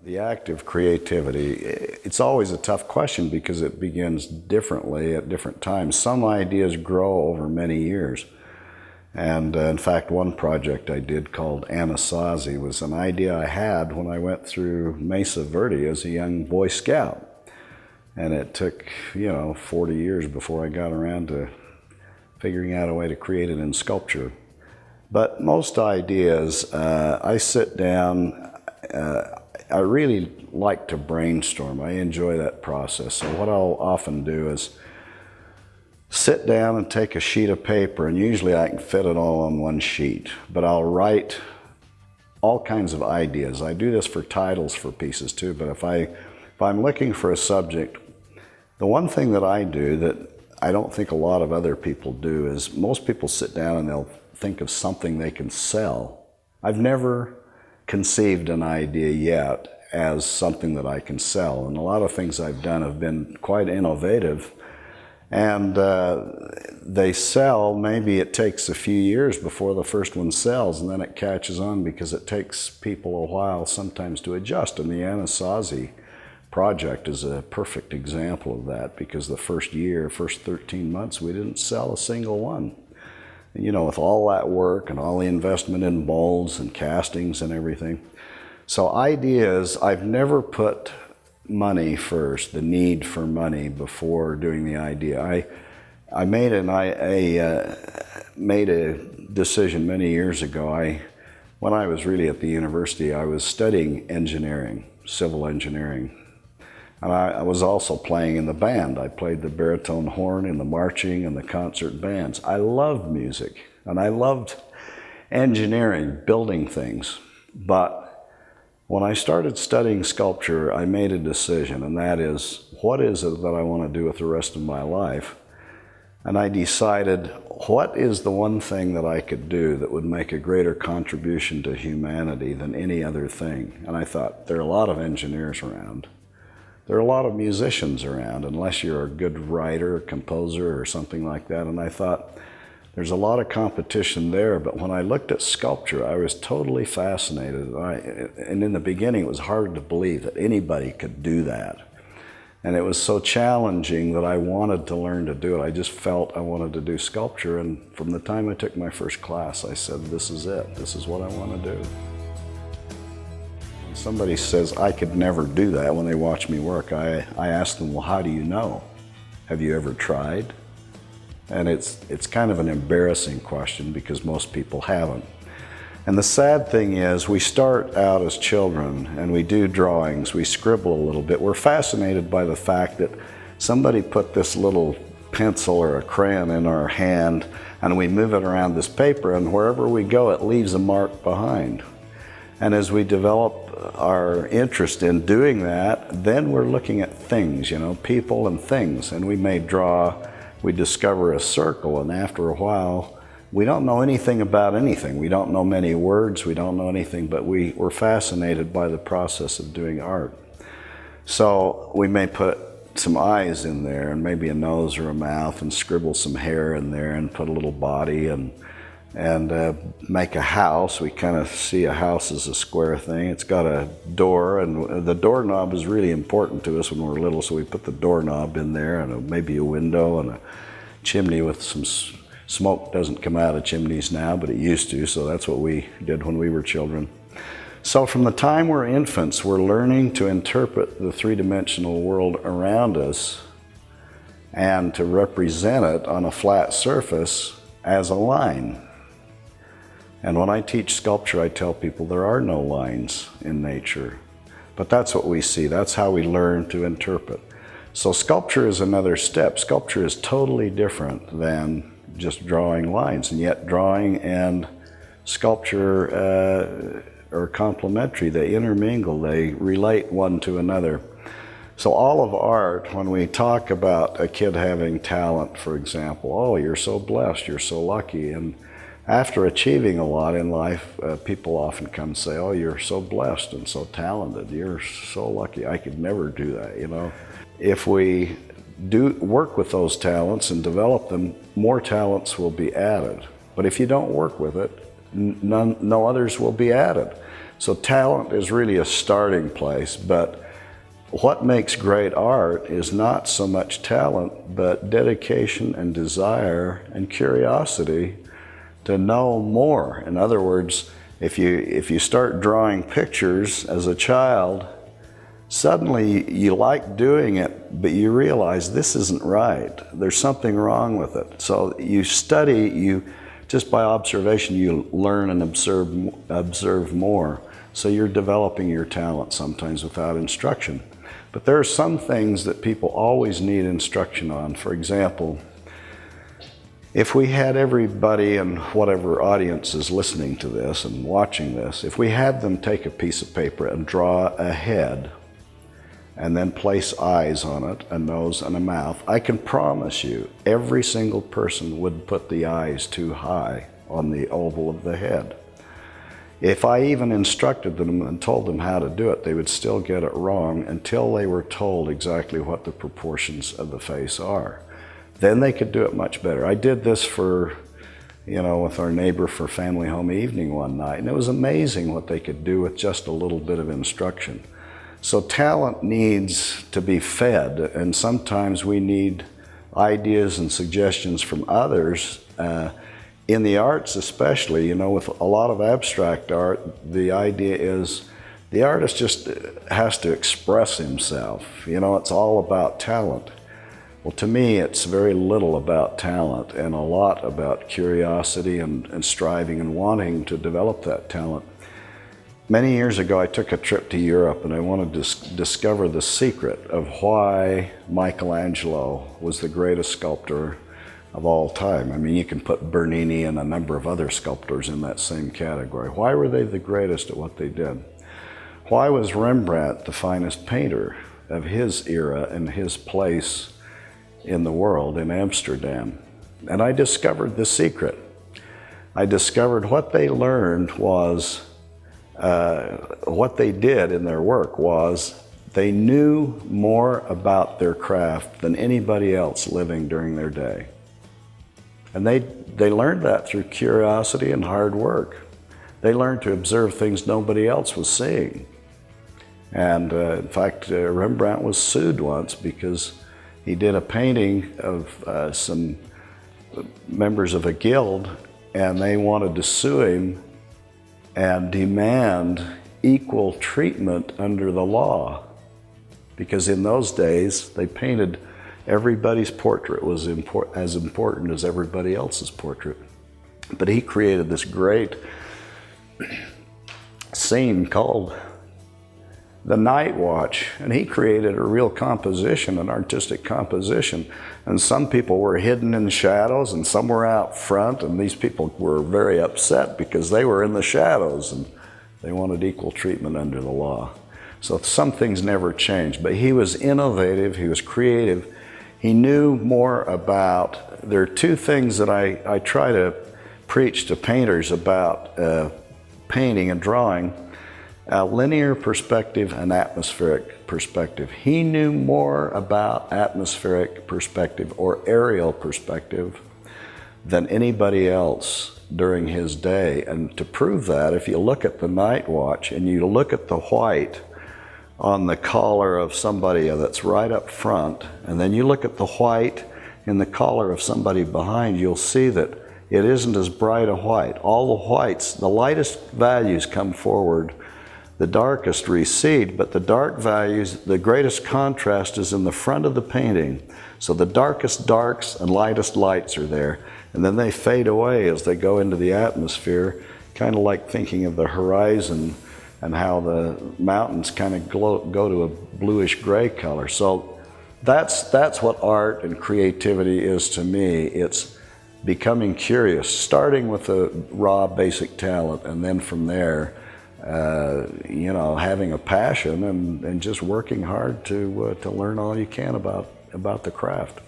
The act of creativity, it's always a tough question because it begins differently at different times. Some ideas grow over many years. And in fact, one project I did called Anasazi was an idea I had when I went through Mesa Verde as a young Boy Scout. And it took, 40 years before I got around to figuring out a way to create it in sculpture. But most ideas, I sit down, I really like to brainstorm. I enjoy that process. So what I'll often do is sit down and take a sheet of paper, and usually I can fit it all on one sheet, but I'll write all kinds of ideas. I do this for titles for pieces too, but if I'm looking for a subject, the one thing that I do that I don't think a lot of other people do is most people sit down and they'll think of something they can sell. I've never conceived an idea yet as something that I can sell, and a lot of things I've done have been quite innovative, and they sell. Maybe it takes a few years before the first one sells, and then it catches on because it takes people a while sometimes to adjust. And the Anasazi project is a perfect example of that, because the first 13 months, we didn't sell a single one. With all that work and all the investment in molds and castings and everything. So ideas, I've never put money first, the need for money, before doing the idea. I made a decision many years ago. When I was really at the university, I was studying engineering, civil engineering. And I was also playing in the band. I played the baritone horn in the marching and the concert bands. I loved music, and I loved engineering, building things. But when I started studying sculpture, I made a decision, and that is, what is it that I want to do with the rest of my life? And I decided, what is the one thing that I could do that would make a greater contribution to humanity than any other thing? And I thought, there are a lot of engineers around. There are a lot of musicians around, unless you're a good writer, composer, or something like that. And I thought, there's a lot of competition there. But when I looked at sculpture, I was totally fascinated. And in the beginning, it was hard to believe that anybody could do that. And it was so challenging that I wanted to learn to do it. I just felt I wanted to do sculpture. And from the time I took my first class, I said, this is it. This is what I want to do. Somebody says, I could never do that when they watch me work. I ask them, well, how do you know? Have you ever tried? And it's kind of an embarrassing question because most people haven't. And the sad thing is, we start out as children and we do drawings, we scribble a little bit. We're fascinated by the fact that somebody put this little pencil or a crayon in our hand and we move it around this paper, and wherever we go, it leaves a mark behind. And as we develop our interest in doing that, then we're looking at things, people and things. And we may we discover a circle, and after a while, we don't know anything about anything. We don't know many words, we don't know anything, but we're fascinated by the process of doing art. So we may put some eyes in there, and maybe a nose or a mouth, and scribble some hair in there, and put a little body, and make a house. We kind of see a house as a square thing. It's got a door, and the doorknob is really important to us when we're little, so we put the doorknob in there, and maybe a window and a chimney with some smoke. Doesn't come out of chimneys now, but it used to, so that's what we did when we were children. So from the time we're infants, we're learning to interpret the three-dimensional world around us and to represent it on a flat surface as a line. And when I teach sculpture, I tell people there are no lines in nature. But that's what we see. That's how we learn to interpret. So sculpture is another step. Sculpture is totally different than just drawing lines. And yet drawing and sculpture are complementary. They intermingle. They relate one to another. So all of art, when we talk about a kid having talent, for example, oh, you're so blessed, you're so lucky. And after achieving a lot in life, people often come and say, oh, you're so blessed and so talented. You're so lucky. I could never do that, If we do work with those talents and develop them, more talents will be added. But if you don't work with it, no others will be added. So talent is really a starting place, but what makes great art is not so much talent, but dedication and desire and curiosity to know more. In other words, if you start drawing pictures as a child, suddenly you like doing it, but you realize this isn't right. There's something wrong with it. So you study, just by observation, you learn and observe more. So you're developing your talent sometimes without instruction. But there are some things that people always need instruction on. For example, if we had everybody in whatever audience is listening to this and watching this, if we had them take a piece of paper and draw a head and then place eyes on it, a nose and a mouth, I can promise you every single person would put the eyes too high on the oval of the head. If I even instructed them and told them how to do it, they would still get it wrong until they were told exactly what the proportions of the face are. Then they could do it much better. I did this with our neighbor for family home evening one night, and it was amazing what they could do with just a little bit of instruction. So talent needs to be fed, and sometimes we need ideas and suggestions from others. In the arts especially, with a lot of abstract art, the idea is the artist just has to express himself. It's all about talent. Well, to me, it's very little about talent and a lot about curiosity and striving and wanting to develop that talent. Many years ago, I took a trip to Europe and I wanted to discover the secret of why Michelangelo was the greatest sculptor of all time. I mean, you can put Bernini and a number of other sculptors in that same category. Why were they the greatest at what they did? Why was Rembrandt the finest painter of his era and his place in the world in Amsterdam? And I discovered the secret. I discovered what they learned was, what they did in their work was they knew more about their craft than anybody else living during their day. And they learned that through curiosity and hard work. They learned to observe things nobody else was seeing. And in fact, Rembrandt was sued once because he did a painting of some members of a guild, and they wanted to sue him and demand equal treatment under the law. Because in those days, they painted everybody's portrait was as important as everybody else's portrait. But he created this great scene called The Night Watch, and he created a real composition, an artistic composition. And some people were hidden in shadows and some were out front, and these people were very upset because they were in the shadows and they wanted equal treatment under the law. So some things never changed, but he was innovative, he was creative. He knew more about, there are two things that I try to preach to painters about painting and drawing: linear perspective and atmospheric perspective. He knew more about atmospheric perspective or aerial perspective than anybody else during his day. And to prove that, if you look at The Night Watch and you look at the white on the collar of somebody that's right up front, and then you look at the white in the collar of somebody behind, you'll see that it isn't as bright a white. All the whites, the lightest values come forward, the darkest recede, but the dark values, the greatest contrast is in the front of the painting. So the darkest darks and lightest lights are there, and then they fade away as they go into the atmosphere, kind of like thinking of the horizon and how the mountains kind of go to a bluish gray color. So that's what art and creativity is to me. It's becoming curious, starting with a raw basic talent, and then from there, having a passion and just working hard to learn all you can about the craft.